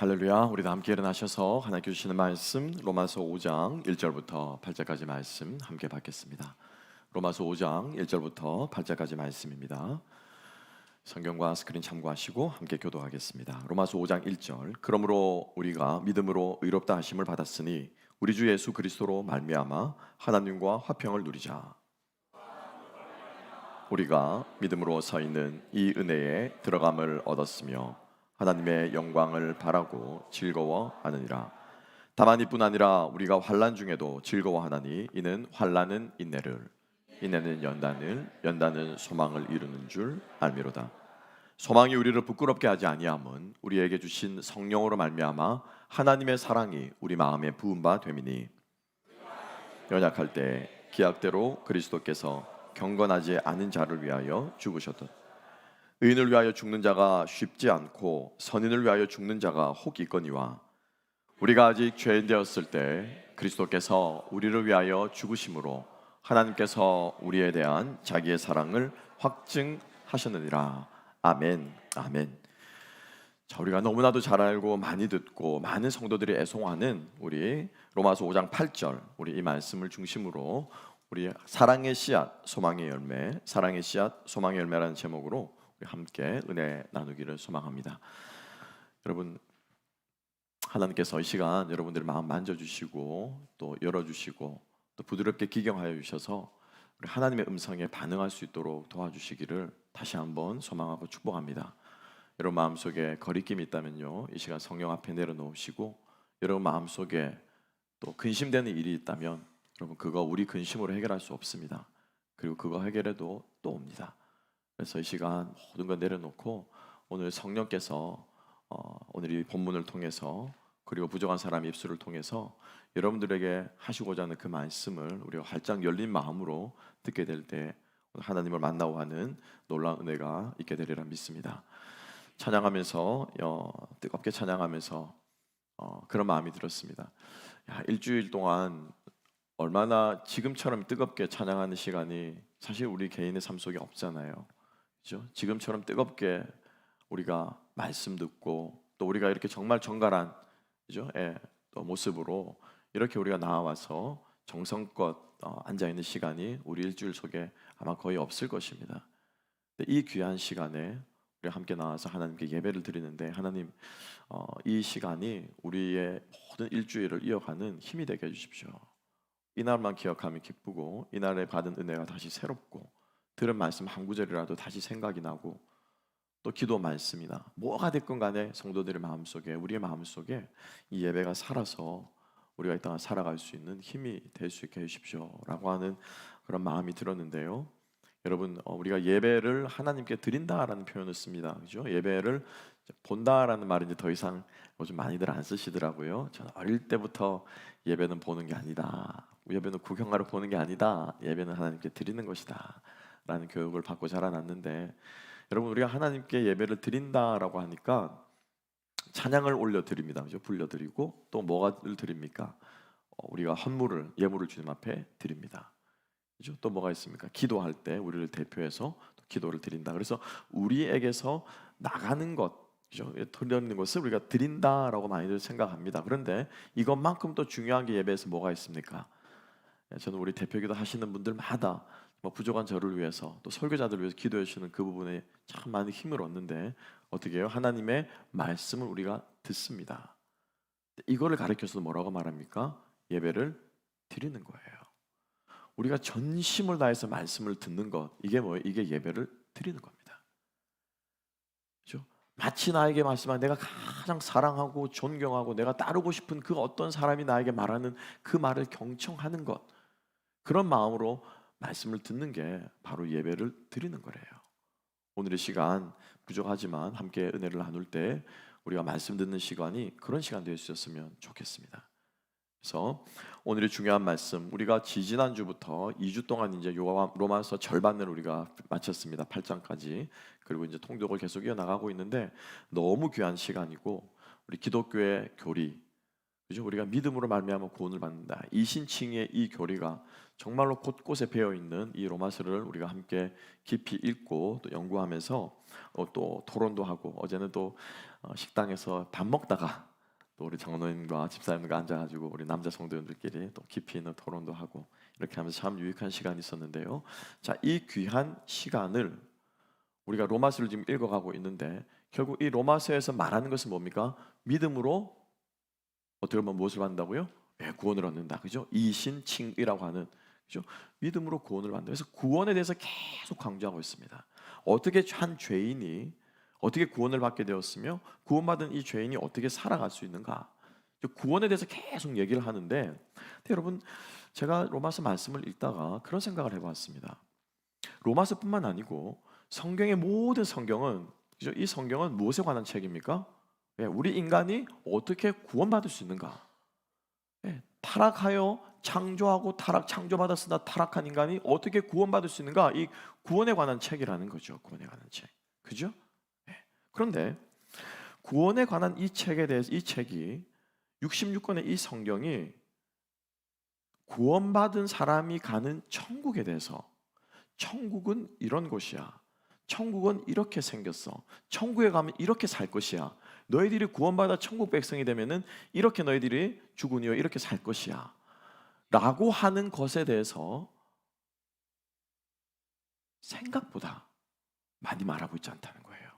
할렐루야. 우리 다 함께 일어나셔서 하나님께 주시는 말씀 로마서 5장 1절부터 8절까지 말씀 함께 받겠습니다. 로마서 5장 1절부터 8절까지 말씀입니다. 성경과 스크린 참고하시고 함께 교도하겠습니다. 로마서 5장 1절. 그러므로 우리가 믿음으로 의롭다 하심을 받았으니 우리 주 예수 그리스도로 말미암아 하나님과 화평을 누리자. 우리가 믿음으로 서 있는 이 은혜에 들어감을 얻었으며 하나님의 영광을 바라고 즐거워하느니라. 다만 이뿐 아니라 우리가 환난 중에도 즐거워하나니 이는 환난은 인내를, 인내는 연단을, 연단은 소망을 이루는 줄 알미로다. 소망이 우리를 부끄럽게 하지 아니함은 우리에게 주신 성령으로 말미암아 하나님의 사랑이 우리 마음에 부은 바 됨이니 연약할 때 기약대로 그리스도께서 경건하지 않은 자를 위하여 죽으셨다. 의인을 위하여 죽는 자가 쉽지 않고 선인을 위하여 죽는 자가 혹 있거니와 우리가 아직 죄인 되었을 때 그리스도께서 우리를 위하여 죽으심으로 하나님께서 우리에 대한 자기의 사랑을 확증하셨느니라. 아멘. 아멘. 자, 우리가 너무나도 잘 알고 많이 듣고 많은 성도들이 애송하는 우리 로마서 5장 8절, 우리 이 말씀을 중심으로 우리 사랑의 씨앗, 소망의 열매, 사랑의 씨앗, 소망의 열매라는 제목으로 함께 은혜 나누기를 소망합니다. 여러분, 하나님께서 이 시간 여러분들의 마음 만져주시고 또 열어주시고 또 부드럽게 기경하여 주셔서 우리 하나님의 음성에 반응할 수 있도록 도와주시기를 다시 한번 소망하고 축복합니다. 여러분 마음속에 거리낌이 있다면요, 이 시간 성령 앞에 내려놓으시고, 여러분 마음속에 또 근심되는 일이 있다면 여러분 그거 우리 근심으로 해결할 수 없습니다. 그리고 그거 해결해도 또 옵니다. 그래서 이 시간 모든 걸 내려놓고 오늘 성령께서 오늘 이 본문을 통해서 그리고 부족한 사람 입술을 통해서 여러분들에게 하시고자 하는 그 말씀을 우리가 활짝 열린 마음으로 듣게 될 때 하나님을 만나고 하는 놀라운 은혜가 있게 되리라 믿습니다. 찬양하면서 뜨겁게 찬양하면서 그런 마음이 들었습니다. 일주일 동안 얼마나 지금처럼 뜨겁게 찬양하는 시간이 사실 우리 개인의 삶 속에 없잖아요. 그렇죠? 지금처럼 뜨겁게 우리가 말씀 듣고 또 우리가 이렇게 정말 정갈한, 그죠? 또 모습으로 이렇게 우리가 나와서 정성껏 앉아 있는 시간이 우리 일주일 속에 아마 거의 없을 것입니다. 근데 이 귀한 시간에 우리 함께 나와서 하나님께 예배를 드리는데, 하나님 이 시간이 우리의 모든 일주일을 이어가는 힘이 되게 해주십시오. 이날만 기억하면 기쁘고 이날에 받은 은혜가 다시 새롭고 들은 말씀 한 구절이라도 다시 생각이 나고 또 기도 말씀이나 뭐가 됐건 간에 성도들의 마음속에, 우리의 마음속에 이 예배가 살아서 우리가 이 땅을 살아갈 수 있는 힘이 될 수 있게 해주십시오 라고 하는 그런 마음이 들었는데요. 여러분 우리가 예배를 하나님께 드린다라는 표현을 씁니다. 그죠? 예배를 본다라는 말은 이제 더 이상 요즘 많이들 안 쓰시더라고요. 저는 어릴 때부터 예배는 보는 게 아니다, 예배는 구경하러 보는 게 아니다, 예배는 하나님께 드리는 것이다 라는 교육을 받고 자라났는데, 여러분 우리가 하나님께 예배를 드린다라고 하니까 찬양을 올려드립니다. 그죠? 불려드리고 또 뭐를 드립니까? 우리가 헌물을, 예물을 주님 앞에 드립니다. 그죠? 또 뭐가 있습니까? 기도할 때 우리를 대표해서 기도를 드린다. 그래서 우리에게서 나가는 것, 그죠? 드리는 것을 우리가 드린다라고 많이들 생각합니다. 그런데 이것만큼 또 중요한 게 예배에서 뭐가 있습니까? 저는 우리 대표기도 하시는 분들마다 부족한 저를 위해서 또 설교자들을 위해서 기도해 주시는 그 부분에 참 많은 힘을 얻는데, 어떻게 해요? 하나님의 말씀을 우리가 듣습니다. 이거를 가르쳐서 뭐라고 말합니까? 예배를 드리는 거예요. 우리가 전심을 다해서 말씀을 듣는 것, 이게 뭐예요? 이게 예배를 드리는 겁니다. 그렇죠? 마치 나에게 말씀한 내가 가장 사랑하고 존경하고 내가 따르고 싶은 그 어떤 사람이 나에게 말하는 그 말을 경청하는 것, 그런 마음으로 말씀을 듣는 게 바로 예배를 드리는 거래요. 오늘의 시간 부족하지만 함께 은혜를 나눌 때 우리가 말씀 듣는 시간이 그런 시간 될 수 있었으면 좋겠습니다. 그래서 오늘의 중요한 말씀, 우리가 지지난주부터 2주 동안 이제 로마서 절반을 우리가 마쳤습니다. 8장까지. 그리고 이제 통독을 계속 이어나가고 있는데 너무 귀한 시간이고, 우리 기독교의 교리, 그죠? 우리가 믿음으로 말미암아 구원을 받는다, 이 신칭의 이 교리가 정말로 곳곳에 배어 있는 이 로마서를 우리가 함께 깊이 읽고 또 연구하면서 또 토론도 하고, 어제는 또 식당에서 밥 먹다가 또 우리 장로님과 집사님과 앉아가지고 우리 남자 성도님들끼리 또 깊이 있는 토론도 하고 이렇게 하면서 참 유익한 시간이 있었는데요. 자, 이 귀한 시간을 우리가 로마서를 지금 읽어가고 있는데 결국 이 로마서에서 말하는 것은 뭡니까? 믿음으로 어떻게 보면 무엇을 받는다고요? 구원을 얻는다. 그죠? 이신칭의라고 하는, 그죠? 믿음으로 구원을 받는다. 그래서 구원에 대해서 계속 강조하고 있습니다. 어떻게 한 죄인이 어떻게 구원을 받게 되었으며 구원받은 이 죄인이 어떻게 살아갈 수 있는가? 구원에 대해서 계속 얘기를 하는데, 여러분, 제가 로마서 말씀을 읽다가 그런 생각을 해봤습니다. 로마서뿐만 아니고 성경의 모든 성경은, 그죠? 이 성경은 무엇에 관한 책입니까? 우리 인간이 어떻게 구원받을 수 있는가? 타락하여 창조하고 창조받았으나 타락한 인간이 어떻게 구원받을 수 있는가? 이 구원에 관한 책이라는 거죠. 구원에 관한 책, 그죠? 그런데 구원에 관한 이 책에 대해서, 이 책이 66권의 이 성경이 구원받은 사람이 가는 천국에 대해서, 천국은 이런 곳이야, 천국은 이렇게 생겼어, 천국에 가면 이렇게 살 것이야, 너희들이 구원받아 천국 백성이 되면은 이렇게 너희들이 죽은 이후에 이렇게 살 것이야 라고 하는 것에 대해서 생각보다 많이 말하고 있지 않다는 거예요.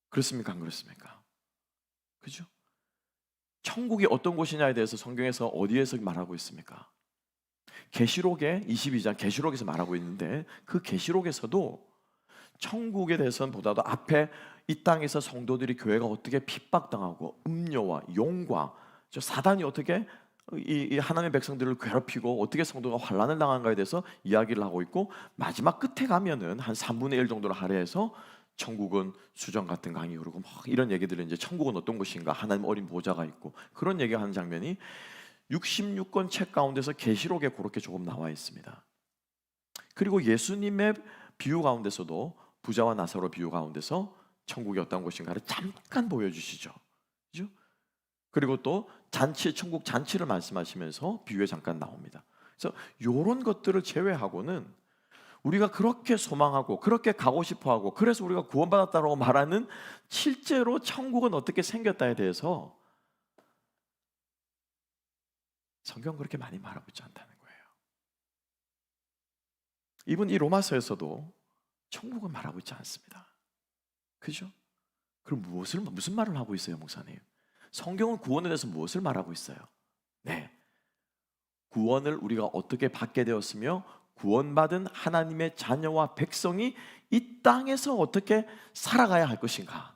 그렇습니까? 안 그렇습니까? 그죠? 천국이 어떤 곳이냐에 대해서 성경에서 어디에서 말하고 있습니까? 계시록의 22장 계시록에서 말하고 있는데, 그 계시록에서도 천국에 대해서는 보다도 앞에 이 땅에서 성도들이, 교회가 어떻게 핍박당하고 음료와 용과 사단이 어떻게 이 하나님의 백성들을 괴롭히고 어떻게 성도가 환난을 당한가에 대해서 이야기를 하고 있고, 마지막 끝에 가면은 한 3분의 1 정도를 할애해서 천국은 수정 같은 강이 흐르고 막 이런 얘기들을, 이제 천국은 어떤 곳인가, 하나님 어린 보좌가 있고 그런 얘기하는 장면이 66권 책 가운데서 계시록에 그렇게 조금 나와 있습니다. 그리고 예수님의 비유 가운데서도 부자와 나사로 비유 가운데서 천국이 어떤 곳인가를 잠깐 보여주시죠. 그죠? 그리고 또 잔치, 천국 잔치를 말씀하시면서 비유에 잠깐 나옵니다. 그래서 이런 것들을 제외하고는 우리가 그렇게 소망하고 그렇게 가고 싶어하고 그래서 우리가 구원받았다고 말하는 실제로 천국은 어떻게 생겼다에 대해서 성경은 그렇게 많이 말하고 있지 않다는 거예요. 이분 이 로마서에서도 천국은 말하고 있지 않습니다. 그죠? 그럼 무슨 말을 하고 있어요, 목사님? 성경은 구원에 대해서 무엇을 말하고 있어요? 네, 구원을 우리가 어떻게 받게 되었으며 구원받은 하나님의 자녀와 백성이 이 땅에서 어떻게 살아가야 할 것인가,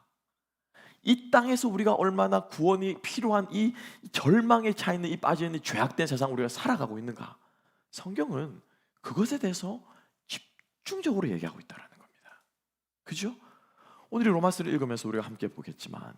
이 땅에서 우리가 얼마나 구원이 필요한 이 절망에 차 있는, 이 빠져있는 죄악된 세상 우리가 살아가고 있는가, 성경은 그것에 대해서 집중적으로 얘기하고 있다는 겁니다. 그죠? 오늘 이 로마서를 읽으면서 우리가 함께 보겠지만,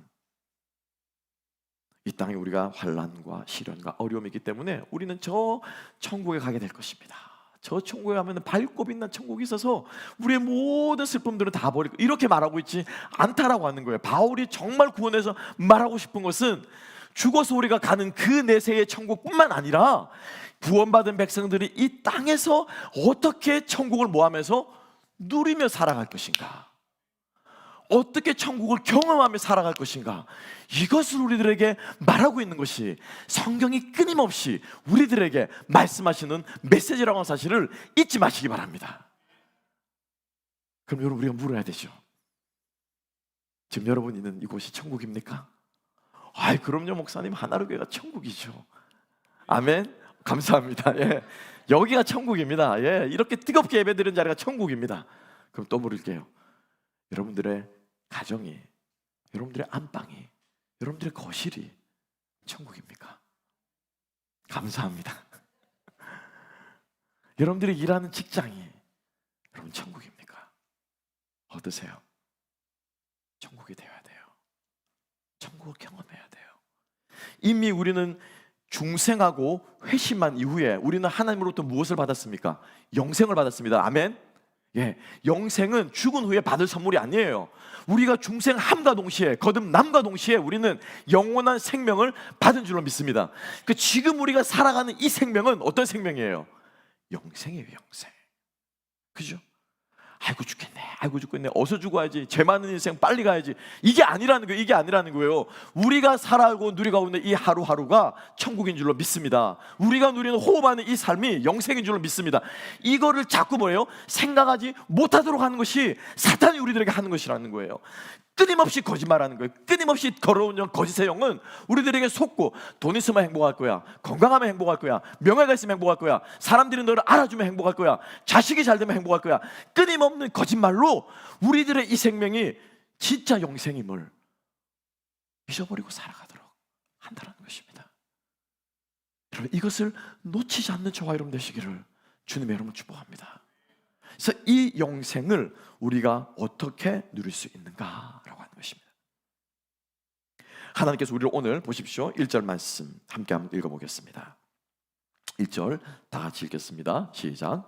이 땅에 우리가 환난과 시련과 어려움이 있기 때문에 우리는 저 천국에 가게 될 것입니다. 저 천국에 가면 밝고 빛난 천국이 있어서 우리의 모든 슬픔들은 다 버리고, 이렇게 말하고 있지 않다라고 하는 거예요. 바울이 정말 구원해서 말하고 싶은 것은 죽어서 우리가 가는 그 내세의 천국뿐만 아니라 구원받은 백성들이 이 땅에서 어떻게 천국을 모하면서 누리며 살아갈 것인가, 어떻게 천국을 경험하며 살아갈 것인가, 이것을 우리들에게 말하고 있는 것이 성경이 끊임없이 우리들에게 말씀하시는 메시지라고 하는 사실을 잊지 마시기 바랍니다. 그럼 여러분, 우리가 물어야 되죠. 지금 여러분 있는 이곳이 천국입니까? 아이, 그럼요 목사님, 하나로교회가 천국이죠. 아멘. 감사합니다. 예. 여기가 천국입니다. 예. 이렇게 뜨겁게 예배드리는 자리가 천국입니다. 그럼 또 물을게요. 여러분들의 가정이, 여러분들의 안방이, 여러분들의 거실이 천국입니까? 감사합니다. 여러분들이 일하는 직장이 여러분 천국입니까? 어떠세요? 천국이 되어야 돼요. 천국을 경험해야 돼요. 이미 우리는 중생하고 회심한 이후에 우리는 하나님으로부터 무엇을 받았습니까? 영생을 받았습니다. 아멘. 예, 영생은 죽은 후에 받을 선물이 아니에요. 우리가 중생함과 동시에, 거듭남과 동시에 우리는 영원한 생명을 받은 줄로 믿습니다. 그 지금 우리가 살아가는 이 생명은 어떤 생명이에요? 영생이에요, 영생. 그죠? 아이고 죽겠네, 아이고 죽겠네, 어서 죽어야지, 죄 많은 인생 빨리 가야지. 이게 아니라는 거예요. 이게 아니라는 거예요. 우리가 살아가고 누리고 있는 이 하루하루가 천국인 줄로 믿습니다. 우리가 누리는 호흡하는 이 삶이 영생인 줄로 믿습니다. 이거를 자꾸 뭐예요? 생각하지 못하도록 하는 것이 사탄이 우리들에게 하는 것이라는 거예요. 끊임없이 거짓말하는 거예요. 끊임없이 걸어오는 거짓의 영은 우리들에게 속고, 돈 있으면 행복할 거야, 건강하면 행복할 거야, 명예가 있으면 행복할 거야, 사람들이 너를 알아주면 행복할 거야, 자식이 잘 되면 행복할 거야, 끊임없는 거짓말로 우리들의 이 생명이 진짜 영생임을 잊어버리고 살아가도록 한다는 것입니다. 여러분, 이것을 놓치지 않는 저와 여러분 되시기를 주님의 이름으로 축복합니다. 그래서 이 영생을 우리가 어떻게 누릴 수 있는가라고 하는 것입니다. 하나님께서 우리를 오늘 보십시오. 1절 말씀 함께 한번 읽어보겠습니다. 1절 다 같이 읽겠습니다. 시작.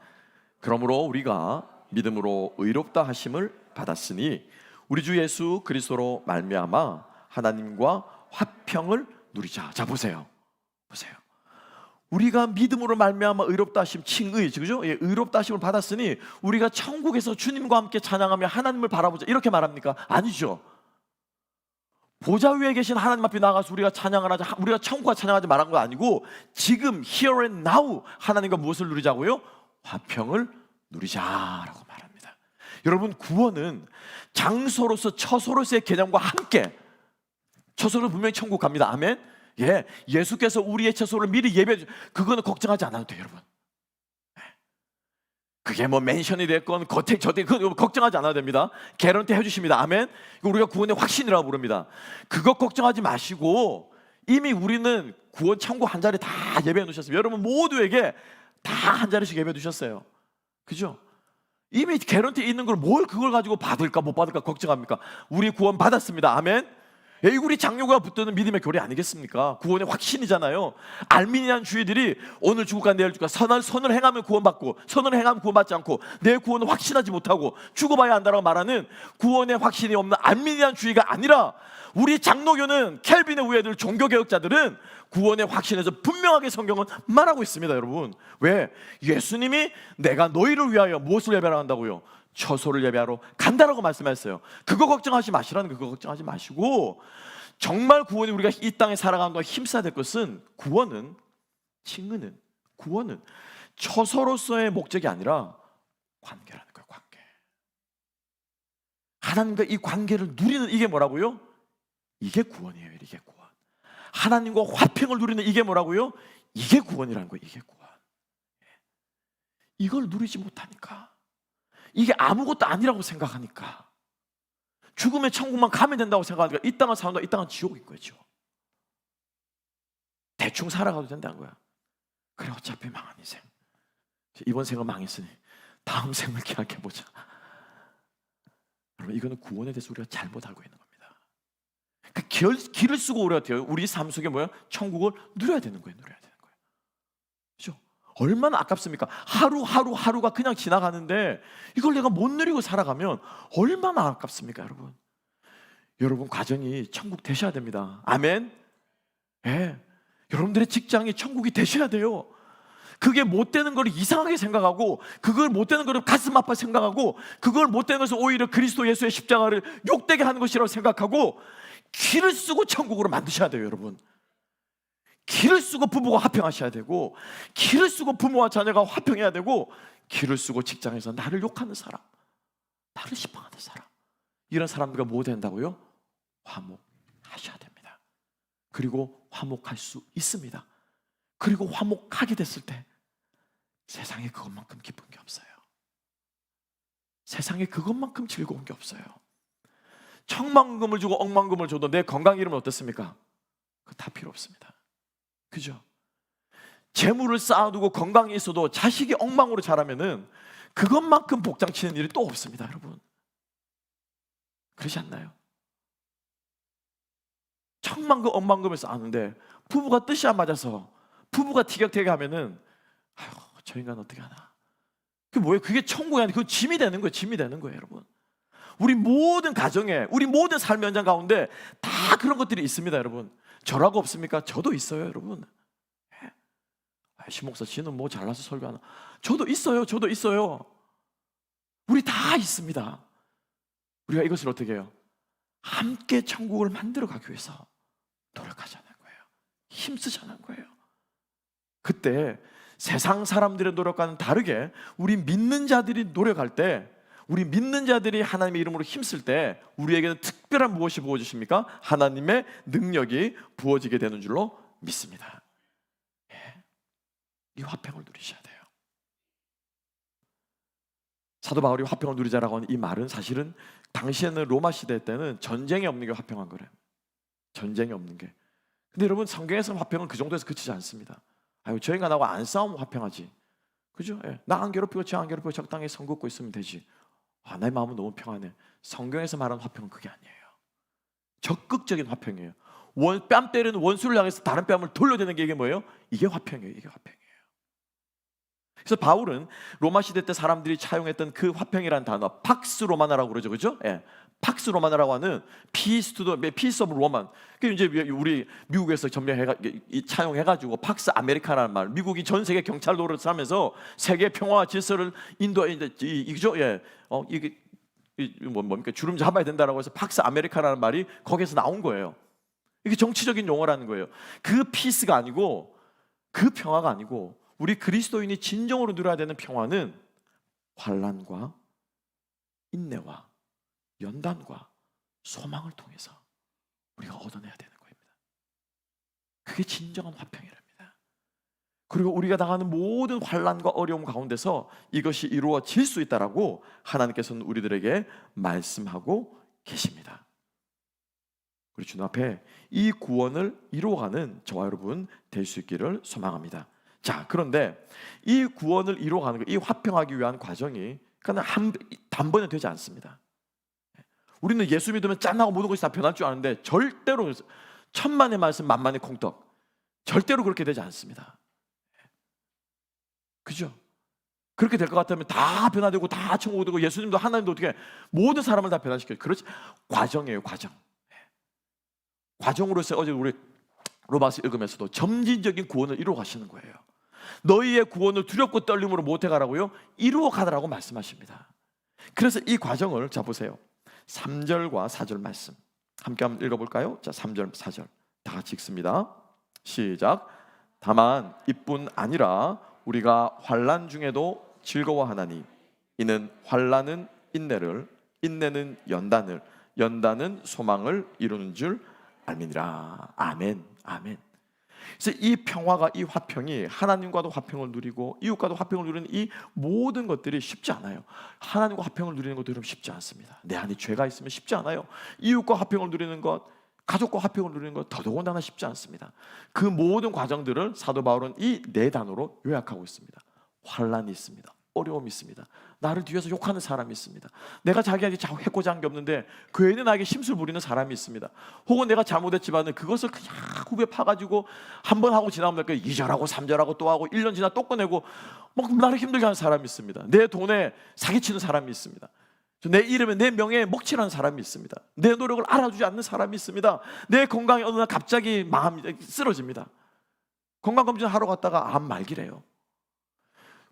그러므로 우리가 믿음으로 의롭다 하심을 받았으니 우리 주 예수 그리스도로 말미암아 하나님과 화평을 누리자. 자, 보세요. 우리가 믿음으로 말미암아 의롭다 하심, 칭의, 그죠? 예, 의롭다 하심을 받았으니 우리가 천국에서 주님과 함께 찬양하며 하나님을 바라보자, 이렇게 말합니까? 아니죠. 보좌 위에 계신 하나님 앞에 나가서 우리가 찬양을 하자, 우리가 천국과 찬양하지 말한 거 아니고, 지금 here and now 하나님과 무엇을 누리자고요? 화평을 누리자라고 말합니다. 여러분, 구원은 장소로서 처소로서의 개념과 함께, 처소는 분명히 천국 갑니다. 아멘. 예, 예수께서 우리의 처소를 미리 예배해 주, 그거는 걱정하지 않아도 돼요, 여러분. 그게 뭐 맨션이 됐건 거택 저택, 그거 걱정하지 않아도 됩니다. 개런티 해주십니다. 아멘. 이거 우리가 구원의 확신이라고 부릅니다. 그거 걱정하지 마시고, 이미 우리는 구원 천국 한 자리 다 예배해 놓으셨습니다. 여러분 모두에게 다 한 자리씩 예배해 두셨어요. 그죠? 이미 개런티 있는 걸 뭘 그걸 가지고 받을까 못 받을까 걱정합니까? 우리 구원 받았습니다. 아멘. 우리 장로가 붙드는 믿음의 교리 아니겠습니까? 구원의 확신이잖아요. 알미니안 주의들이 오늘 죽을까 내일 죽을까, 선을 행하면 구원받고 선을 행하면 구원받지 않고 내 구원을 확신하지 못하고 죽어봐야 한다라고 말하는 구원의 확신이 없는 알미니안 주의가 아니라, 우리 장로교는 켈빈의 우애들 종교개혁자들은 구원의 확신에서 분명하게 성경은 말하고 있습니다. 여러분, 왜? 예수님이 내가 너희를 위하여 무엇을 예배하러 한다고요? 처소를 예배하러 간다라고 말씀하셨어요. 그거 걱정하지 마시라는, 그거 걱정하지 마시고, 정말 구원이 우리가 이 땅에 살아가는 동안 힘써야 될 것은, 구원은, 칭의는, 구원은 처소로서의 목적이 아니라 관계라는 거예요. 관계. 하나님과 이 관계를 누리는, 이게 뭐라고요? 이게 구원이에요. 이게 구원. 하나님과 화평을 누리는 이게 뭐라고요? 이게 구원이라는 거예요. 이게 구원. 이걸 누리지 못하니까, 이게 아무것도 아니라고 생각하니까, 죽음의 천국만 가면 된다고 생각하니까 이 땅은 사는다, 이 땅은 지옥인 거죠. 대충 살아가도 된다는 거야. 그래, 어차피 망한 인생, 이번 생은 망했으니 다음 생을 기약해보자. 여러분, 이거는 구원에 대해서 우리가 잘못 알고 있는 겁니다. 그 길을 쓰고 우리가 우리 삶 속에 뭐야? 천국을 누려야 되는 거예요. 누려야 되는 거예요. 그렇죠? 얼마나 아깝습니까? 하루가 그냥 지나가는데 이걸 내가 못 누리고 살아가면 얼마나 아깝습니까, 여러분? 여러분 과정이 천국 되셔야 됩니다. 아멘. 예. 여러분들의 직장이 천국이 되셔야 돼요. 그게 못 되는 걸 이상하게 생각하고, 그걸 못 되는 걸 가슴 아파 생각하고, 그걸 못 되는 것을 오히려 그리스도 예수의 십자가를 욕되게 하는 것이라고 생각하고, 길을 쓰고 천국으로 만드셔야 돼요, 여러분. 길을 쓰고 부부가 화평하셔야 되고, 길을 쓰고 부모와 자녀가 화평해야 되고, 길을 쓰고 직장에서 나를 욕하는 사람, 나를 시방하는 사람, 이런 사람들과 뭐 된다고요? 화목하셔야 됩니다. 그리고 화목할 수 있습니다. 그리고 화목하게 됐을 때 세상에 그것만큼 기쁜 게 없어요. 세상에 그것만큼 즐거운 게 없어요. 천만금을 주고 억만금을 줘도 내 건강 잃으면 어떻습니까? 그거 다 필요 없습니다. 그죠? 재물을 쌓아두고 건강이 있어도 자식이 엉망으로 자라면은 그것만큼 복장치는 일이 또 없습니다, 여러분. 그러지 않나요? 천만금 억만금을 쌓았는데 부부가 뜻이 안 맞아서 부부가 티격태격 하면은, 아유, 저 인간 어떻게 하나. 그게 뭐예요? 그게 천국이 아니고 그 짐이 되는 거예요. 짐이 되는 거예요, 여러분. 우리 모든 가정에, 우리 모든 삶의 현장 가운데 다 그런 것들이 있습니다, 여러분. 저라고 없습니까? 저도 있어요, 여러분. 신목사 씨는 뭐 잘나서 설교하나? 저도 있어요. 우리 다 있습니다. 우리가 이것을 어떻게 해요? 함께 천국을 만들어 가기 위해서 노력하자는 거예요. 힘쓰자는 거예요. 그때 세상 사람들의 노력과는 다르게 우리 믿는 자들이 노력할 때, 우리 믿는 자들이 하나님의 이름으로 힘쓸 때 우리에게는 특별한 무엇이 부어주십니까? 하나님의 능력이 부어지게 되는 줄로 믿습니다. 이 화평을 누리셔야 돼요. 사도 바울이 화평을 누리자라고 하는 이 말은 사실은 당시에는 로마 시대 때는 전쟁이 없는 게 화평한 거래요. 전쟁이 없는 게. 근데 여러분, 성경에서는 화평은 그 정도에서 그치지 않습니다. 아유, 저 인간하고 안 싸우면 화평하지, 그죠? 예. 나 안 괴롭히고 저 안 괴롭히고 적당히 선 긋고 있으면 되지. 아, 나의 마음은 너무 평안해. 성경에서 말하는 화평은 그게 아니에요. 적극적인 화평이에요. 뺨 때리는 원수를 향해서 다른 뺨을 돌려대는 게 이게 뭐예요? 이게 화평이에요. 이게 화평이에요. 그래서 바울은 로마 시대 때 사람들이 차용했던 그 화평이라는 단어, 팍스 로마나라고 그러죠, 그죠? 예. 팍스 로마나라고 하는 피스 오브 로만. 그 이제 우리 미국에서 차용해가지고 팍스 아메리카라는 말. 미국이 전 세계 경찰 노릇을 하면서 세계 평화와 질서를 이죠? 예. 이게 뭡니까? 주름 잡아야 된다라고 해서 팍스 아메리카라는 말이 거기에서 나온 거예요. 이게 정치적인 용어라는 거예요. 그 피스가 아니고, 그 평화가 아니고, 우리 그리스도인이 진정으로 누려야 되는 평화는 환난과 인내와 연단과 소망을 통해서 우리가 얻어내야 되는 겁니다. 그게 진정한 화평이랍니다. 그리고 우리가 당하는 모든 환난과 어려움 가운데서 이것이 이루어질 수 있다라고 하나님께서는 우리들에게 말씀하고 계십니다. 우리 주님 앞에 이 구원을 이루어가는 저와 여러분 될 수 있기를 소망합니다. 자, 그런데 이 구원을 이루어가는 것, 이 화평하기 위한 과정이 그냥 단번에 되지 않습니다. 우리는 예수 믿으면 짠하고 모든 것이 다 변할 줄 아는데 절대로 천만의 말씀 만만의 콩떡, 절대로 그렇게 되지 않습니다. 그죠? 그렇게 될 것 같으면 다 변화되고 다 천국 되고 예수님도 하나님도 어떻게 모든 사람을 다 변화시켜요. 그렇지? 과정이에요. 과정. 과정으로서 어제 우리 로마서 읽으면서도 점진적인 구원을 이루어 가시는 거예요. 너희의 구원을 두렵고 떨림으로 못해 가라고요? 이루어 가라고 말씀하십니다. 그래서 이 과정을, 자 보세요, 3절과 4절 말씀 함께 한번 읽어볼까요? 자, 3절 4절 다 같이 읽습니다. 시작. 다만 이뿐 아니라 우리가 환난 중에도 즐거워하나니 이는 환난은 인내를, 인내는 연단을, 연단은 소망을 이루는 줄 알미니라. 아멘. 아멘. 그래서 이 평화가, 이 화평이 하나님과도 화평을 누리고 이웃과도 화평을 누리는 이 모든 것들이 쉽지 않아요. 하나님과 화평을 누리는 것도 여러분 쉽지 않습니다. 내 안에 죄가 있으면 쉽지 않아요. 이웃과 화평을 누리는 것, 가족과 화평을 누리는 것 더더군다나 쉽지 않습니다. 그 모든 과정들을 사도 바울은 이 네 단어로 요약하고 있습니다. 환난이 있습니다. 어려움이 있습니다. 나를 뒤에서 욕하는 사람이 있습니다. 내가 자기에게 해코지 한 게 없는데 괜히 나에게 심술 부리는 사람이 있습니다. 혹은 내가 잘못했지만 그것을 그냥 후배 파가지고 한 번 하고 지나면 2절하고 3절하고 또 하고 1년 지나 또 꺼내고 막 나를 힘들게 하는 사람이 있습니다. 내 돈에 사기치는 사람이 있습니다. 내 이름에, 내 명예에 먹칠하는 사람이 있습니다. 내 노력을 알아주지 않는 사람이 있습니다. 내 건강이 어느 날 갑자기 망합니다. 쓰러집니다. 건강검진 하러 갔다가 암 말기래요.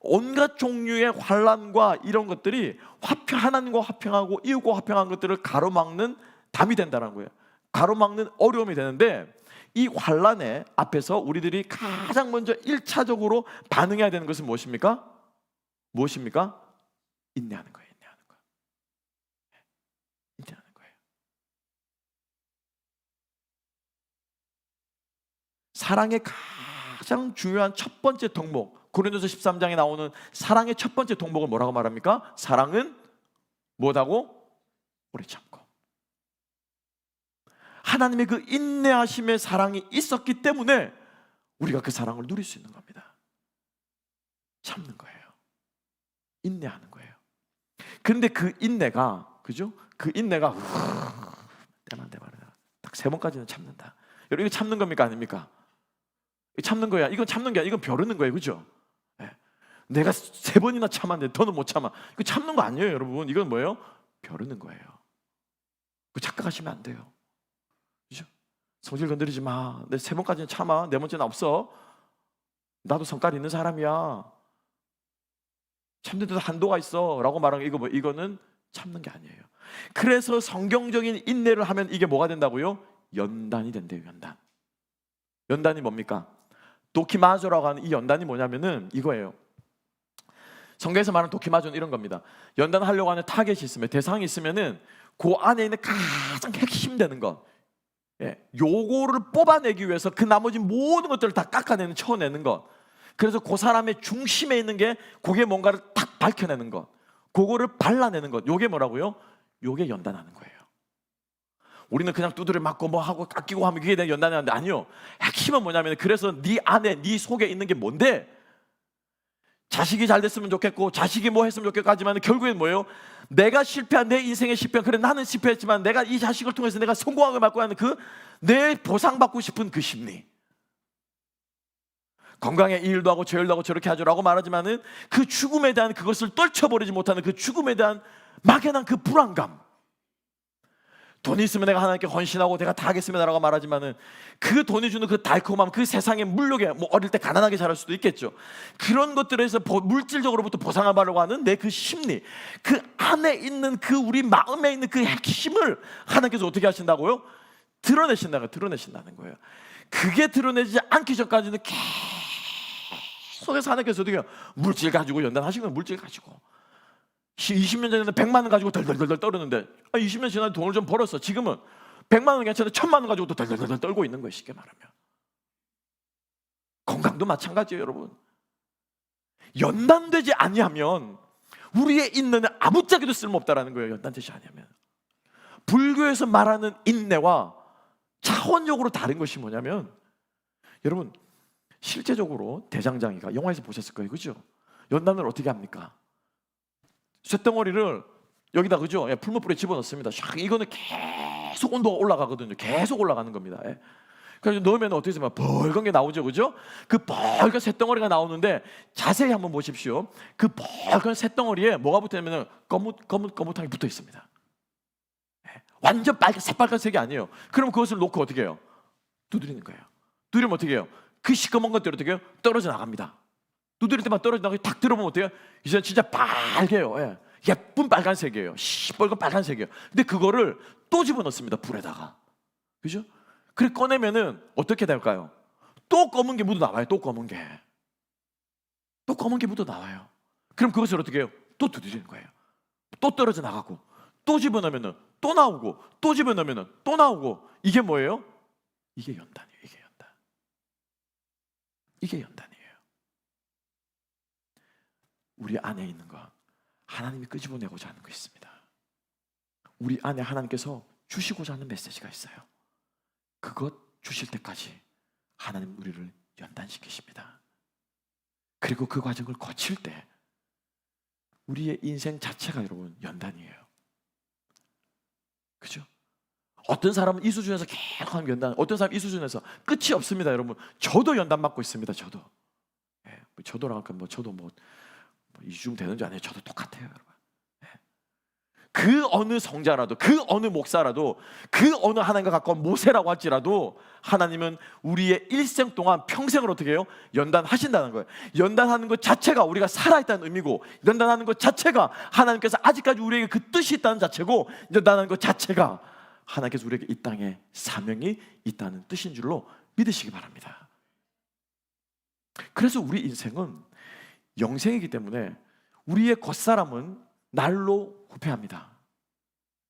온갖 종류의 환난과 이런 것들이 하나님과 화평하고 이웃과 화평한 것들을 가로막는 담이 된다는 거예요. 가로막는 어려움이 되는데, 이 환난의 앞에서 우리들이 가장 먼저 1차적으로 반응해야 되는 것은 무엇입니까? 무엇입니까? 인내하는 거예요. 인내하는 거예요. 인내하는 거예요. 사랑의 가장 중요한 첫 번째 덕목, 고린도서 13장에 나오는 사랑의 첫 번째 덕목을 뭐라고 말합니까? 사랑은 뭐라고? 오래 참고. 하나님의 그 인내하심의 사랑이 있었기 때문에 우리가 그 사랑을 누릴 수 있는 겁니다. 참는 거예요. 인내하는 거예요. 그런데 그 인내가, 그죠? 그 인내가 때만 딱 3번까지는 참는다. 여러분, 이거 참는 겁니까? 아닙니까? 참는 거야. 이건 참는 게 아니라 이건 벼르는 거예요. 그죠? 내가 3번이나 참았는데 더는 못 참아. 이거 참는 거 아니에요, 여러분. 이건 뭐예요? 벼르는 거예요. 그 착각하시면 안 돼요. 그죠? 성질 건드리지 마. 내 3번까지는 참아. 4번째는 없어. 나도 성깔 있는 사람이야. 참는데도 한도가 있어라고 말하는 이거 이거는 참는 게 아니에요. 그래서 성경적인 인내를 하면 이게 뭐가 된다고요? 연단이 된대요. 연단. 연단이 뭡니까? 도키마조라고 하는 이 연단이 뭐냐면은 이거예요. 성경에서 말하는 도키마조는 이런 겁니다. 연단하려고 하는 타겟이 있으면, 대상이 있으면은 그 안에 있는 가장 핵심되는 것, 요거를 뽑아내기 위해서 그 나머지 모든 것들을 다 깎아내는, 쳐내는 것. 그래서 그 사람의 중심에 있는 게, 그게 뭔가를 딱 밝혀내는 것, 그거를 발라내는 것. 요게 뭐라고요? 요게 연단하는 거예요. 우리는 그냥 두드려 맞고 뭐 하고 깎이고 하면 그게 연단이 하는데, 아니요. 핵심은 뭐냐면, 그래서 네 안에, 네 속에 있는 게 뭔데? 자식이 잘 됐으면 좋겠고, 자식이 뭐 했으면 좋겠고 하지만 결국엔 뭐예요? 내가 실패한, 내 인생의 실패한, 그래 나는 실패했지만 내가 이 자식을 통해서 내가 성공하게 받고 하는 그 내 보상받고 싶은 그 심리. 건강에 이 일도 하고 저 일도 하고 저렇게 하죠라고 말하지만은 그 죽음에 대한, 그것을 떨쳐버리지 못하는 그 죽음에 대한 막연한 그 불안감. 돈이 있으면 내가 하나님께 헌신하고 내가 다 하겠습니다라고 말하지만은 그 돈이 주는 그 달콤함, 그 세상의 물욕에, 뭐 어릴 때 가난하게 자랄 수도 있겠죠. 그런 것들에서 물질적으로부터 보상을 받으려고 하는 내 그 심리, 그 안에 있는 그 우리 마음에 있는 그 핵심을 하나님께서 어떻게 하신다고요? 드러내신다는 거예요. 그게 드러내지 않기 전까지는 계속해서 하나님께서 어떻게 해요? 물질 가지고 연단하신 거예요. 물질 가지고 20년 전에는 100만 원 가지고 덜덜덜 떨었는데 20년 지나서 돈을 좀 벌었어. 지금은 100만 원 괜찮은데 1000만 원 가지고 또 덜덜덜 떨고 있는 거예요. 쉽게 말하면. 건강도 마찬가지예요, 여러분. 연단되지 아니하면 우리의 인내는 아무짝에도 쓸모없다라는 거예요. 연단되지 아니하면. 불교에서 말하는 인내와 차원적으로 다른 것이 뭐냐면, 여러분 실제적으로 대장장이가, 영화에서 보셨을 거예요, 그죠? 연단을 어떻게 합니까? 쇳덩어리를 여기다, 그죠? 풀무불에 집어넣습니다. 이거는 계속 온도가 올라가거든요. 계속 올라가는 겁니다. 그래서 넣으면 어떻게 되면 벌건 게 나오죠, 그죠? 그 벌건 쇳덩어리가 나오는데 자세히 한번 보십시오. 그 벌건 쇳덩어리에 뭐가 붙어있냐면 거뭇하게 붙어 있습니다. 완전 새빨간색이 아니에요. 그럼 그것을 놓고 어떻게 해요? 두드리는 거예요. 두드리면 어떻게 해요? 그 시꺼먼 것들이 어떻게 해요? 떨어져 나갑니다. 두드릴 때만 떨어져 나가고 탁 들어보면 어때요? 이제 진짜 빨개요. 예쁜 빨간색이에요. 시뻘건 빨간색이에요. 근데 그거를 또 집어넣습니다. 불에다가. 그죠? 그래 꺼내면은 어떻게 될까요? 또 검은 게 묻어 나와요. 또 검은 게 묻어 나와요. 그럼 그것을 어떻게 해요? 또 두드리는 거예요. 또 떨어져 나가고, 또 집어넣으면은 또 나오고, 또 집어넣으면은 또 나오고. 이게 뭐예요? 이게 연단이에요. 이게 연단이에요. 우리 안에 있는 것, 하나님이 끄집어내고자 하는 거 있습니다. 우리 안에 하나님께서 주시고자 하는 메시지가 있어요. 그것 주실 때까지 하나님 우리를 연단시키십니다. 그리고 그 과정을 거칠 때 우리의 인생 자체가, 여러분, 연단이에요. 그죠? 어떤 사람은 이 수준에서 계속 하는 연단, 어떤 사람은 이 수준에서 끝이 없습니다. 여러분, 저도 연단 받고 있습니다. 저도라고 할까, 저도 2주 되는지 아니에요. 저도 똑같아요, 여러분. 그 어느 성자라도, 그 어느 목사라도, 그 어느 하나님과 가까운 모세라고 할지라도 하나님은 우리의 일생 동안 평생을 어떻게 해요? 연단하신다는 거예요. 연단하는 것 자체가 우리가 살아있다는 의미고, 연단하는 것 자체가 하나님께서 아직까지 우리에게 그 뜻이 있다는 자체고, 연단하는 것 자체가 하나님께서 우리에게 이 땅에 사명이 있다는 뜻인 줄로 믿으시기 바랍니다. 그래서 우리 인생은 영생이기 때문에 우리의 겉사람은 날로 후퇴합니다.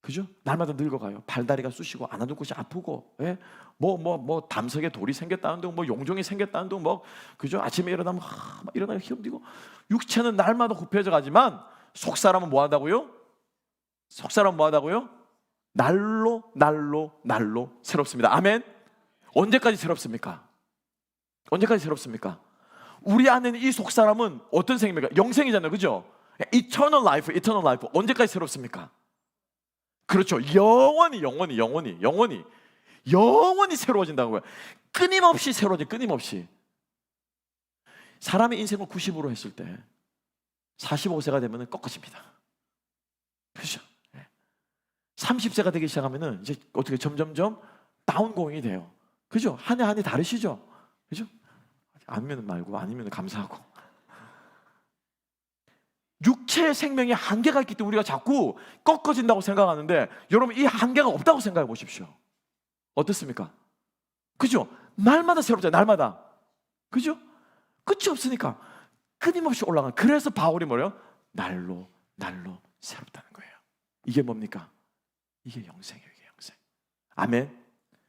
그죠? 날마다 늙어가요. 발다리가 쑤시고 안아둘 곳이 아프고, 담석에 돌이 생겼다는 둥, 용종이 생겼다는 둥, 그죠? 아침에 일어나면 일어나기 힘들고, 육체는 날마다 후퇴져 가지만 속사람은 뭐 한다고요? 날로 새롭습니다. 아멘. 언제까지 새롭습니까? 우리 안에는 이 속사람은 어떤 생입니까? 영생이잖아요, 그죠? Eternal life. 언제까지 새롭습니까? 그렇죠. 영원히 새로워진다고요. 끊임없이 새로워져. 끊임없이. 사람의 인생을 90으로 했을 때 45세가 되면 꺾어집니다. 그렇죠? 30세가 되기 시작하면 이제 어떻게 점점점 다운고잉이 돼요. 그죠? 한 해 다르시죠? 그죠? 아니면 말고, 아니면 감사하고. 육체의 생명이 한계가 있기 때문에 우리가 자꾸 꺾어진다고 생각하는데, 여러분 이 한계가 없다고 생각해 보십시오. 어떻습니까? 그죠? 날마다 새롭잖아요. 날마다. 그죠? 끝이 없으니까 끊임없이 올라가는. 그래서 바울이 뭐래요? 날로 새롭다는 거예요. 이게 뭡니까? 이게 영생이에요. 이게 영생. 아멘.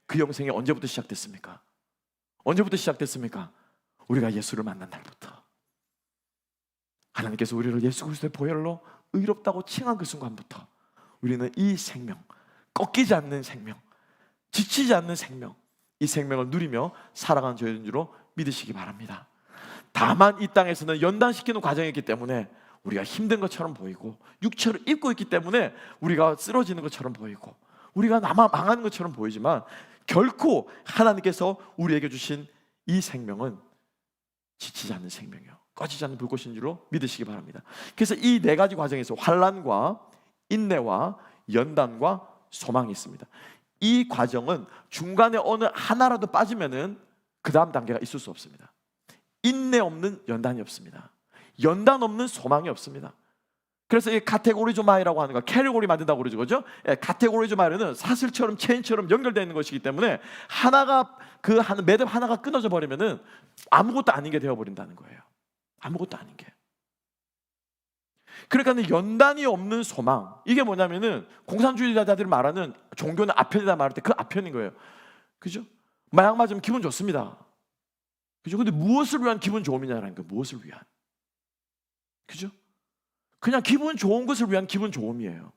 그 영생이 언제부터 시작됐습니까? 언제부터 시작됐습니까? 우리가 예수를 만난 날부터. 하나님께서 우리를 예수 그리스도의 보혈로 의롭다고 칭한 그 순간부터 우리는 이 생명, 꺾이지 않는 생명, 지치지 않는 생명, 이 생명을 누리며 살아가는 저희인 줄로 믿으시기 바랍니다. 다만 이 땅에서는 연단시키는 과정이기 때문에 우리가 힘든 것처럼 보이고, 육체를 입고 있기 때문에 우리가 쓰러지는 것처럼 보이고, 우리가 망하는 것처럼 보이지만, 결코 하나님께서 우리에게 주신 이 생명은 지치지 않는 생명이요, 꺼지지 않는 불꽃인 줄로 믿으시기 바랍니다. 그래서 이 네 가지 과정에서 환난과 인내와 연단과 소망이 있습니다. 이 과정은 중간에 어느 하나라도 빠지면은 그 다음 단계가 있을 수 없습니다. 인내 없는 연단이 없습니다. 연단 없는 소망이 없습니다. 그래서 이 카테고리즈마이라고 하는 거, 캐리고리 만든다고 그러죠, 그죠? 예, 카테고리즈마이는 사슬처럼 체인처럼 연결되어 있는 것이기 때문에 하나가 매듭 하나가 끊어져 버리면은 아무것도 아닌 게 되어 버린다는 거예요. 아무것도 아닌 게. 그러니까 연단이 없는 소망, 이게 뭐냐면은 공산주의자들이 말하는 종교는 아편이다 말할 때 그 아편인 거예요. 그죠? 마약 맞으면 기분 좋습니다. 그죠? 근데 무엇을 위한 기분 좋음이냐라는 거예요. 무엇을 위한. 그죠? 그냥 기분 좋은 것을 위한 기분 좋음이에요.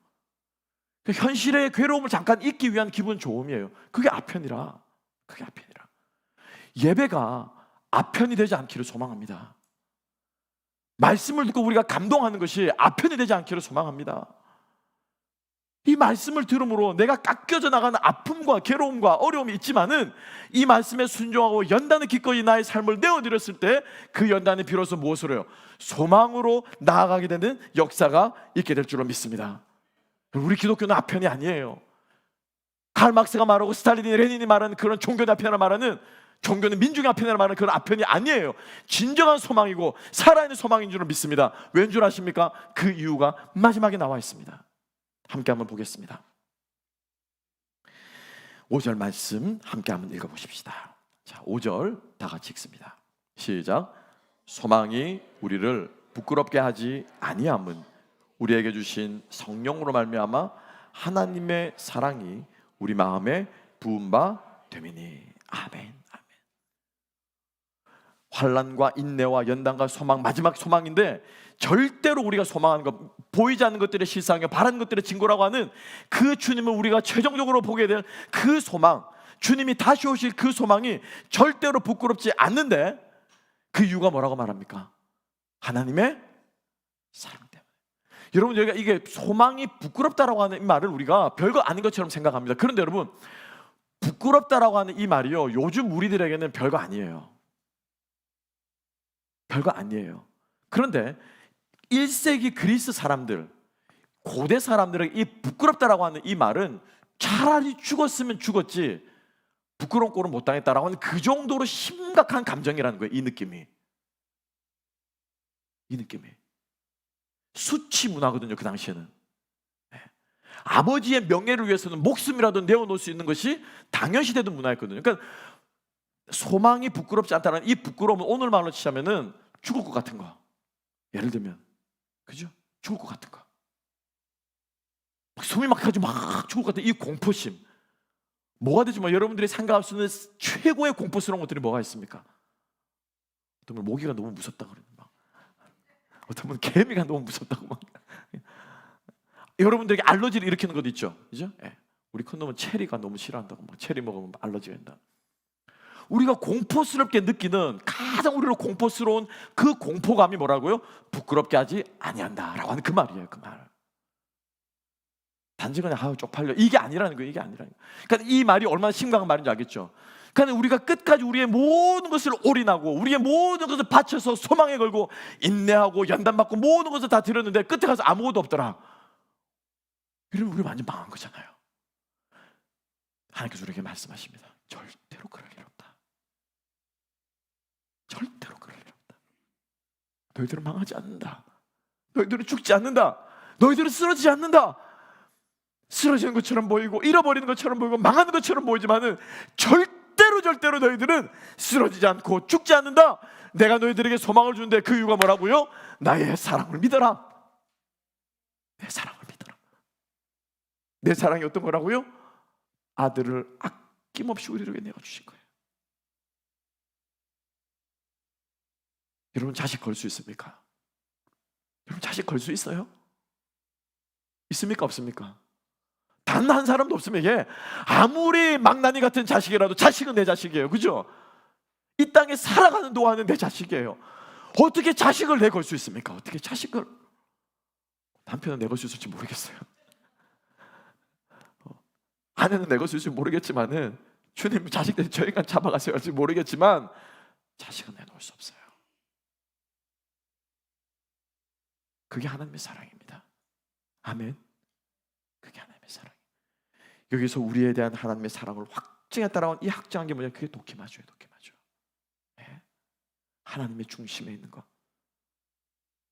현실의 괴로움을 잠깐 잊기 위한 기분 좋음이에요. 그게 아편이라. 그게 아편이라. 예배가 아편이 되지 않기를 소망합니다. 말씀을 듣고 우리가 감동하는 것이 아편이 되지 않기를 소망합니다. 이 말씀을 들음으로 내가 깎여져 나가는 아픔과 괴로움과 어려움이 있지만은 이 말씀에 순종하고 연단을 기꺼이 나의 삶을 내어드렸을 때 그 연단이 비로소 무엇으로 해요? 소망으로 나아가게 되는 역사가 있게 될 줄로 믿습니다. 우리 기독교는 아편이 아니에요. 칼 막스가 말하고 스탈린이 레닌이 말하는 그런 종교의 아편을 말하는, 종교는 민중의 아편이라 말하는 그런 아편이 아니에요. 진정한 소망이고 살아있는 소망인 줄로 믿습니다. 왠 줄 아십니까? 그 이유가 마지막에 나와 있습니다. 함께 한번 보겠습니다. 5절 말씀 함께 한번 읽어보십시다. 자, 5절 다 같이 읽습니다. 시작. 소망이 우리를 부끄럽게 하지 아니함은 우리에게 주신 성령으로 말미암아 하나님의 사랑이 우리 마음에 부은 바 됨이니. 아멘. 환난과 인내와 연단과 소망, 마지막 소망인데, 절대로 우리가 소망하는 것, 보이지 않는 것들의 실상이요 바라는 것들의 증거라고 하는 그 주님을 우리가 최종적으로 보게 될 그 소망, 주님이 다시 오실 그 소망이 절대로 부끄럽지 않는데, 그 이유가 뭐라고 말합니까? 하나님의 사랑 때문에. 여러분, 저희가 이게 소망이 부끄럽다라고 하는 이 말을 우리가 별거 아닌 것처럼 생각합니다. 그런데 여러분, 부끄럽다라고 하는 이 말이요, 요즘 우리들에게는 별거 아니에요. 별거 아니에요. 그런데 1세기 그리스 사람들, 고대 사람들에게 이 부끄럽다라고 하는 이 말은 차라리 죽었으면 죽었지 부끄러운 꼴은 못 당했다라고 하는 그 정도로 심각한 감정이라는 거예요. 이 느낌이. 수치 문화거든요. 그 당시에는. 아버지의 명예를 위해서는 목숨이라도 내어놓을 수 있는 것이 당연시되던 문화였거든요. 그러니까 소망이 부끄럽지 않다는 이 부끄러움은 오늘 말로 치자면은 죽을 것 같은 거. 예를 들면, 그죠? 죽을 것 같은 거. 숨이 막혀가지고 막 죽을 것 같은 이 공포심. 뭐가 되지? 여러분들이 생각할 수 있는 최고의 공포스러운 것들이 뭐가 있습니까? 어떤 분 모기가 너무 무섭다 그러는 막. 어떤 분 개미가 너무 무섭다고 막. 여러분들에게 알러지를 일으키는 것도 있죠, 그죠? 예. 우리 큰 놈은 체리가 너무 싫어한다고 막 체리 먹으면 알러지가 된다. 우리가 공포스럽게 느끼는 가장 우리로 공포스러운 그 공포감이 뭐라고요? 부끄럽게 하지 아니한다라고 하는 그 말이에요. 그 말. 단지 그냥 쪽팔려, 이게 아니라는 거예요. 이게 아니라는 거예요. 그러니까 이 말이 얼마나 심각한 말인지 알겠죠? 그러니까 우리가 끝까지 우리의 모든 것을 올인하고 우리의 모든 것을 바쳐서 소망에 걸고 인내하고 연단받고 모든 것을 다 드렸는데 끝에 가서 아무것도 없더라. 이러면 우리 완전 망한 거잖아요. 하나님께서 우리에게 말씀하십니다. 절대로 그럴 일 없다. 절대로 그럴 일 없다. 너희들은 망하지 않는다. 너희들은 죽지 않는다. 너희들은 쓰러지지 않는다. 쓰러지는 것처럼 보이고 잃어버리는 것처럼 보이고 망하는 것처럼 보이지만은 절대로 너희들은 쓰러지지 않고 죽지 않는다. 내가 너희들에게 소망을 주는데 그 이유가 뭐라고요? 나의 사랑을 믿어라. 내 사랑을 믿어라. 내 사랑이 어떤 거라고요? 아들을 아낌없이 우리에게 내어주신 거예요. 여러분 자식 걸 수 있습니까? 여러분 자식 걸 수 있어요? 있습니까? 없습니까? 단 한 사람도 없으면 이게 아무리 망나니 같은 자식이라도 자식은 내 자식이에요. 그죠? 이 땅에 살아가는 동안은 내 자식이에요. 어떻게 자식을 내걸 수 있습니까? 어떻게 자식을 남편은 내걸 수 있을지 모르겠어요. 아내는 내걸 수 있을지 모르겠지만은 주님 자식들 저 인간 잡아가세요 할지 모르겠지만 자식은 내놓을 수 없어요. 그게 하나님의 사랑입니다. 아멘. 그게 하나님의 사랑. 여기서 우리에 대한 하나님의 사랑을 확증에 따라온 이 확증한 게 뭐냐? 그게 도키마주예요. 도키마주. 네. 하나님의 중심에 있는 것.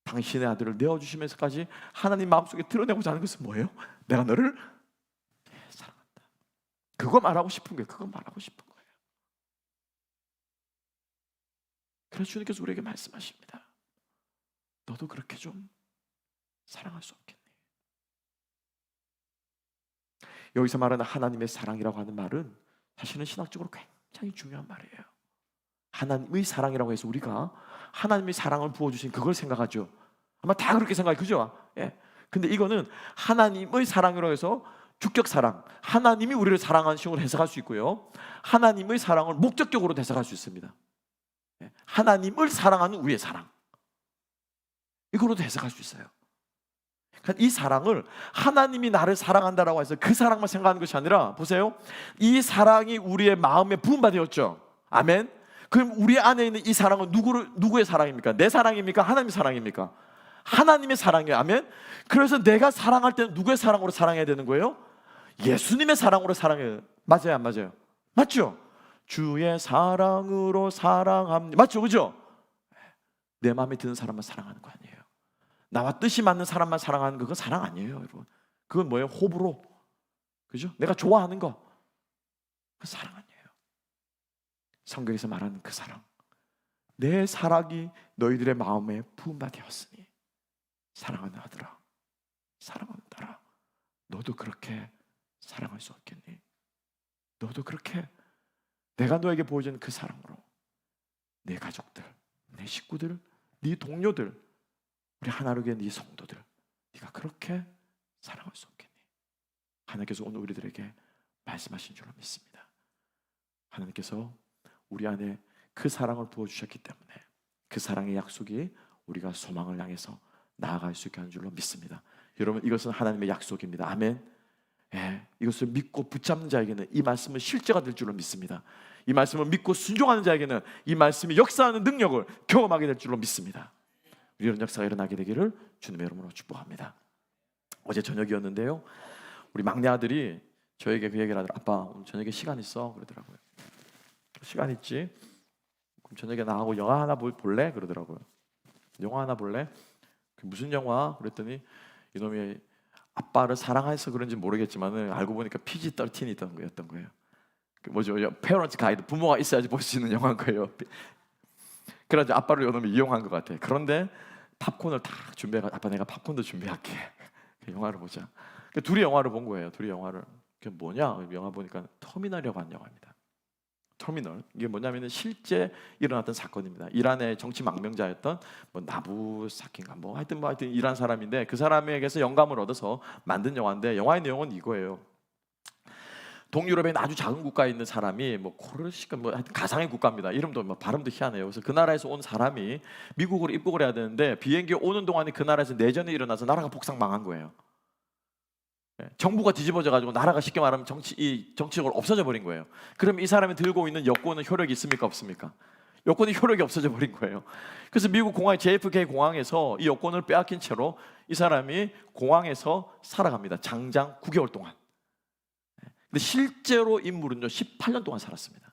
당신의 아들을 내어주시면서까지 하나님 마음속에 드러내고자 하는 것은 뭐예요? 내가 너를 사랑한다. 그거 말하고 싶은 거예요. 그거 말하고 싶은 거예요. 그래서 주님께서 우리에게 말씀하십니다. 너도 그렇게 좀 사랑할 수 없겠니? 여기서 말하는 하나님의 사랑이라고 하는 말은 사실은 신학적으로 굉장히 중요한 말이에요. 하나님의 사랑이라고 해서 우리가 하나님의 사랑을 부어주신 그걸 생각하죠. 아마 다 그렇게 생각해요. 그죠? 예. 근데 이거는 하나님의 사랑이라고 해서 주격 사랑, 하나님이 우리를 사랑하는 식으로 해석할 수 있고요, 하나님의 사랑을 목적격으로 해석할 수 있습니다. 예. 하나님을 사랑하는 우리의 사랑, 이거로도 해석할 수 있어요. 이 사랑을 하나님이 나를 사랑한다라고 해서 그 사랑만 생각하는 것이 아니라, 보세요, 이 사랑이 우리의 마음에 부음받았죠. 아멘. 그럼 우리 안에 있는 이 사랑은 누구의 사랑입니까? 내 사랑입니까? 하나님의 사랑입니까? 하나님의 사랑이에요. 아멘. 그래서 내가 사랑할 때는 누구의 사랑으로 사랑해야 되는 거예요? 예수님의 사랑으로 사랑해요. 맞아요, 안 맞아요? 맞죠? 주의 사랑으로 사랑합니다. 맞죠? 그죠? 내 마음에 드는 사람만 사랑하는 거 아니에요. 나와 뜻이 맞는 사람만 사랑하는 그건 사랑 아니에요, 여러분. 그건 뭐예요? 호불호. 그죠? 내가 좋아하는 거, 그 사랑 아니에요. 성경에서 말하는 그 사랑, 내 사랑이 너희들의 마음에 부음받았으니 사랑하는 아들아, 사랑하는 딸아, 너도 그렇게 사랑할 수 없겠니? 너도 그렇게 내가 너에게 보여준 그 사랑으로 내 가족들, 내 식구들, 네 동료들, 우리 하나로교회 네 성도들, 네가 그렇게 사랑할 수 없겠니? 하나님께서 오늘 우리들에게 말씀하신 줄로 믿습니다. 하나님께서 우리 안에 그 사랑을 부어주셨기 때문에 그 사랑의 약속이 우리가 소망을 향해서 나아갈 수 있게 하는 줄로 믿습니다. 여러분, 이것은 하나님의 약속입니다. 아멘. 예, 이것을 믿고 붙잡는 자에게는 이 말씀은 실제가 될 줄로 믿습니다. 이 말씀을 믿고 순종하는 자에게는 이 말씀이 역사하는 능력을 경험하게 될 줄로 믿습니다. 이런 역사가 일어나게 되기를 주님의 이름으로 축복합니다. 어제 저녁이었는데요, 우리 막내 아들이 저에게 그 얘기를 하더라고요. 아빠, 오늘 저녁에 시간 있어? 그러더라고요. 시간 있지? 그럼 저녁에 나하고 영화 하나 볼래? 그러더라고요. 영화 하나 볼래? 무슨 영화? 그랬더니 이놈이 아빠를 사랑해서 그런지 모르겠지만은 알고 보니까 PG-13이 있던 거예요. 그 뭐죠? 페어런트 가이드, 부모가 있어야지 볼 수 있는 영화인 거예요. 그래가지고 아빠를 이놈이 이용한 것 같아. 그런데 팝콘을 다 준비해가지고, 아빠 내가 팝콘도 준비할게. 그 영화를 보자. 둘이 영화를 본 거예요. 둘이 영화를. 그게 뭐냐? 영화 보니까 터미널이라고 하는 영화입니다. 터미널. 이게 뭐냐면은 실제 일어났던 사건입니다. 이란의 정치 망명자였던 뭐 나부사키인가 하여튼 이란 사람인데, 그 사람에게서 영감을 얻어서 만든 영화인데, 영화의 내용은 이거예요. 동유럽에 있는 아주 작은 국가에 있는 사람이 코르시카 하여튼 가상의 국가입니다. 이름도 발음도 희한해요. 그래서 그 나라에서 온 사람이 미국으로 입국을 해야 되는데, 비행기 오는 동안에 그 나라에서 내전이 일어나서 나라가 폭삭 망한 거예요. 정부가 뒤집어져 가지고 나라가 쉽게 말하면 정치적으로 없어져 버린 거예요. 그럼 이 사람이 들고 있는 여권은 효력이 있습니까? 없습니까? 여권이 효력이 없어져 버린 거예요. 그래서 미국 공항 JFK 공항에서 이 여권을 빼앗긴 채로 이 사람이 공항에서 살아갑니다. 장장 9개월 동안. 근데 실제로 인물은요 18년 동안 살았습니다.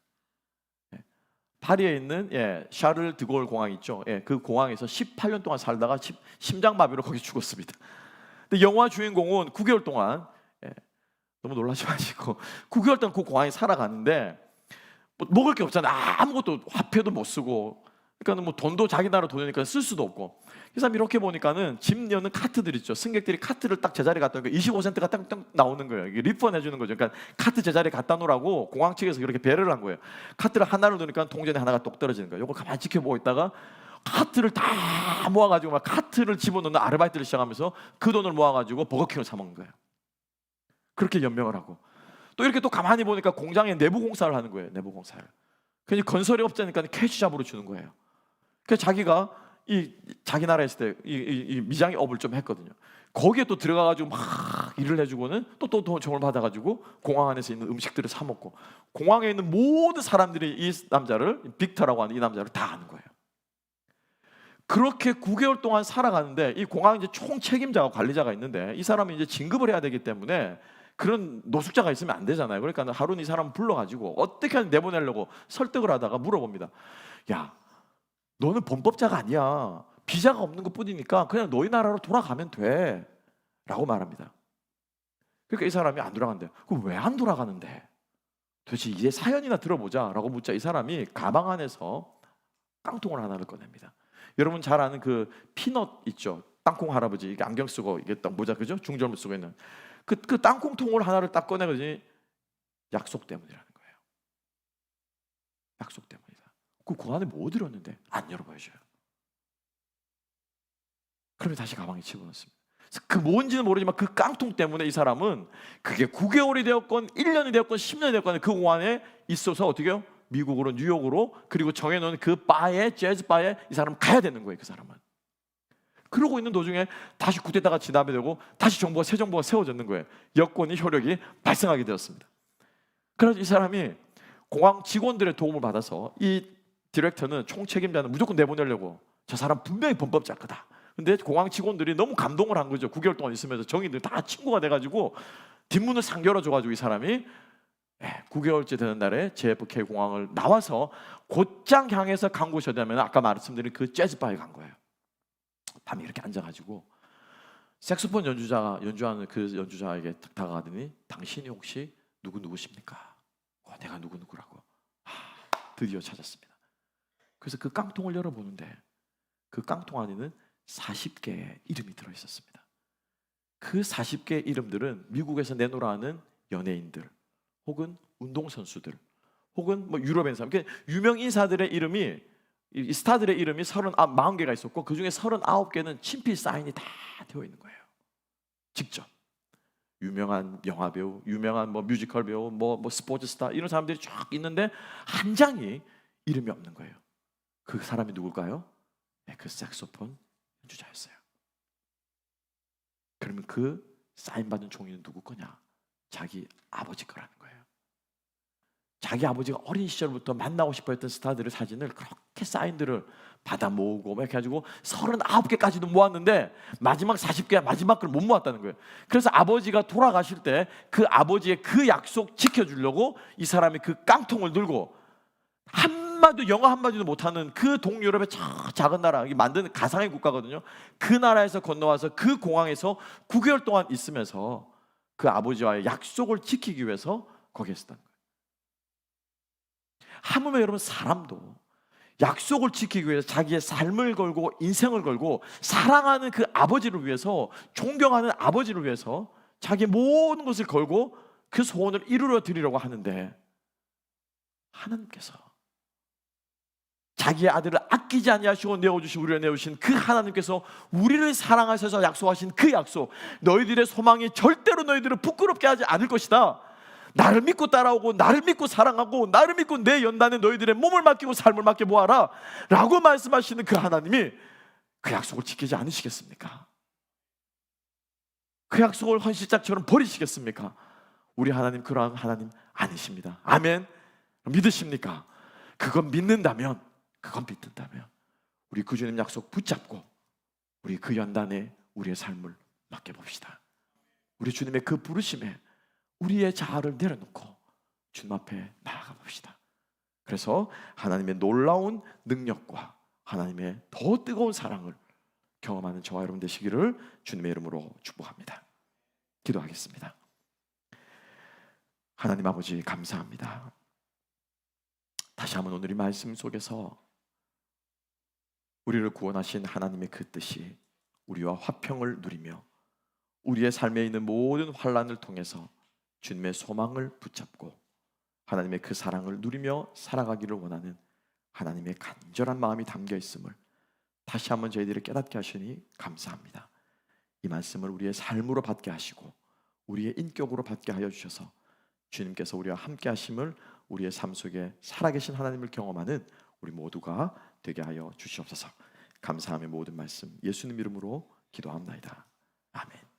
파리에 있는 샤를 드골 공항 있죠. 그 공항에서 18년 동안 살다가 심장마비로 거기 죽었습니다. 근데 영화 주인공은 9개월 동안 너무 놀라지 마시고 9개월 동안 그 공항에 살아가는데 뭐 먹을 게 없잖아요. 아무것도 화폐도 못 쓰고, 그러니까 뭐 돈도 자기 나라 돈이니까 쓸 수도 없고. 그 사람 이렇게 보니까는 집 여는 카트들 있죠. 승객들이 카트를 딱 제자리에 갖다 놓으니까 25센트가 딱 나오는 거예요. 이게 리펀 해주는 거죠. 그러니까 카트 제자리에 갖다 놓으라고 공항 측에서 그렇게 배려를 한 거예요. 카트를 하나를 놓으니까 동전에 하나가 똑 떨어지는 거예요. 이걸 가만히 지켜보고 있다가 카트를 다 모아가지고 막 카트를 집어넣는 아르바이트를 시작하면서 그 돈을 모아가지고 버거킹을 사 먹는 거예요. 그렇게 연명을 하고, 또 이렇게 또 가만히 보니까 공장에 내부 공사를 하는 거예요. 내부 공사를. 그래서 건설이 없자니까 캐시잡으로 주는 거예요. 그래서 자기가 자기 나라에 있을 때 이 미장의 업을 좀 했거든요. 거기에 또 들어가가지고 막 일을 해주고는 또 돈을 받아가지고 공항 안에서 있는 음식들을 사 먹고, 공항에 있는 모든 사람들이 이 남자를, 빅터라고 하는 이 남자를 다 아는 거예요. 그렇게 9개월 동안 살아가는데, 이 공항 이제 총 책임자와 관리자가 있는데, 이 사람이 이제 진급을 해야 되기 때문에 그런 노숙자가 있으면 안 되잖아요. 그러니까 하루는 이 사람 불러가지고 어떻게 하면 내보내려고 설득을 하다가 물어봅니다. 야, 너는 범법자가 아니야. 비자가 없는 것뿐이니까 그냥 너희 나라로 돌아가면 돼 라고 말합니다. 그러니까 이 사람이 안 돌아간대요. 그럼 왜 안 돌아가는데? 도대체 이제 사연이나 들어보자 라고 묻자 이 사람이 가방 안에서 깡통을 하나를 꺼냅니다. 여러분 잘 아는 그 피넛 있죠. 땅콩 할아버지, 이게 안경 쓰고 이게 딱 모자, 그죠? 중절모 쓰고 있는 그 땅콩 통을 하나를 딱 꺼내더니 약속 때문이라는 거예요. 약속 때문이다. 그 안에 뭐 들었는데 안 열어보여줘요. 그러면 다시 가방에 집어넣습니다. 그 뭔지는 모르지만 그 깡통 때문에 이 사람은 그게 9개월이 되었건 1년이 되었건 10년이 되었건 그 공항에 있어서 어떻게 해요? 미국으로, 뉴욕으로, 그리고 정해놓은 그 바에, 재즈 바에 이 사람은 가야 되는 거예요. 그 사람은. 그러고 있는 도중에 다시 쿠데타가 진압이 되고 다시 새 정부가 세워졌는 거예요. 여권이 효력이 발생하게 되었습니다. 그래서 이 사람이 공항 직원들의 도움을 받아서 이 디렉터는, 총책임자는 무조건 내보내려고, 저 사람 분명히 범법자일 거다. 근데 공항 직원들이 너무 감동을 한 거죠. 9개월 동안 있으면서 정의들 다 친구가 돼가지고 뒷문을 상 열어줘가지고 이 사람이 9개월째 되는 날에 JFK 공항을 나와서 곧장 향해서 간 곳이 어디냐면 아까 말씀드린 그 재즈바에 간 거예요. 밤에 이렇게 앉아가지고 색소폰 연주하는 그 연주자에게 다가가더니 당신이 혹시 누구십니까? 내가 누구라고. 드디어 찾았습니다. 그래서 그 깡통을 열어보는데 그 깡통 안에는 40개의 이름이 들어있었습니다. 그 40개의 이름들은 미국에서 내노라하는 연예인들, 혹은 운동선수들, 혹은 뭐 유럽인 사람, 그러니까 유명 인사들의 이름이, 이 스타들의 이름이 40개가 있었고 그 중에 39개는 친필 사인이 다 되어 있는 거예요. 직접. 유명한 영화 배우, 유명한 뭐 뮤지컬 배우, 뭐 스포츠 스타, 이런 사람들이 쫙 있는데 한 장이 이름이 없는 거예요. 그 사람이 누굴까요? 그 색소폰 연주자였어요. 그러면 그 사인받은 종이는 누구 거냐? 자기 아버지 거라는 거예요. 자기 아버지가 어린 시절부터 만나고 싶어 했던 스타들의 사진을 그렇게 사인들을 받아 모으고 막 이렇게 해가지고 39개까지도 모았는데 마지막 40개, 마지막 걸 못 모았다는 거예요. 그래서 아버지가 돌아가실 때 그 아버지의 그 약속 지켜주려고 이 사람이 그 깡통을 들고 영어 한마디도 못하는 그 동유럽의 작은 나라, 만드는 가상의 국가거든요. 그 나라에서 건너와서 그 공항에서 9개월 동안 있으면서 그 아버지와의 약속을 지키기 위해서 거기에 있었던 거예요. 하물며 여러분, 사람도 약속을 지키기 위해서 자기의 삶을 걸고 인생을 걸고 사랑하는 그 아버지를 위해서, 존경하는 아버지를 위해서 자기의 모든 것을 걸고 그 소원을 이루어 드리려고 하는데, 하나님께서 자기의 아들을 아끼지 아니하시고 내어주신, 우리를 내어주신 그 하나님께서 우리를 사랑하셔서 약속하신 그 약속, 너희들의 소망이 절대로 너희들을 부끄럽게 하지 않을 것이다. 나를 믿고 따라오고 나를 믿고 사랑하고 나를 믿고 내 연단에 너희들의 몸을 맡기고 삶을 맡겨 보아라 라고 말씀하시는 그 하나님이 그 약속을 지키지 않으시겠습니까? 그 약속을 헌신짝처럼 버리시겠습니까? 우리 하나님 그러한 하나님 아니십니다. 아멘. 믿으십니까? 그건 믿는다면 우리 그 주님 약속 붙잡고 우리 그 연단에 우리의 삶을 맡겨봅시다. 우리 주님의 그 부르심에 우리의 자아를 내려놓고 주님 앞에 나아가 봅시다. 그래서 하나님의 놀라운 능력과 하나님의 더 뜨거운 사랑을 경험하는 저와 여러분 되시기를 주님의 이름으로 축복합니다. 기도하겠습니다. 하나님 아버지 감사합니다. 다시 한번 오늘 이 말씀 속에서 우리를 구원하신 하나님의 그 뜻이 우리와 화평을 누리며 우리의 삶에 있는 모든 환난을 통해서 주님의 소망을 붙잡고 하나님의 그 사랑을 누리며 살아가기를 원하는 하나님의 간절한 마음이 담겨 있음을 다시 한번 저희들이 깨닫게 하시니 감사합니다. 이 말씀을 우리의 삶으로 받게 하시고 우리의 인격으로 받게 하여 주셔서 주님께서 우리와 함께 하심을 우리의 삶 속에 살아계신 하나님을 경험하는 우리 모두가 되게 하여 주시옵소서. 감사함의 모든 말씀 예수님 이름으로 기도합나이다. 아멘.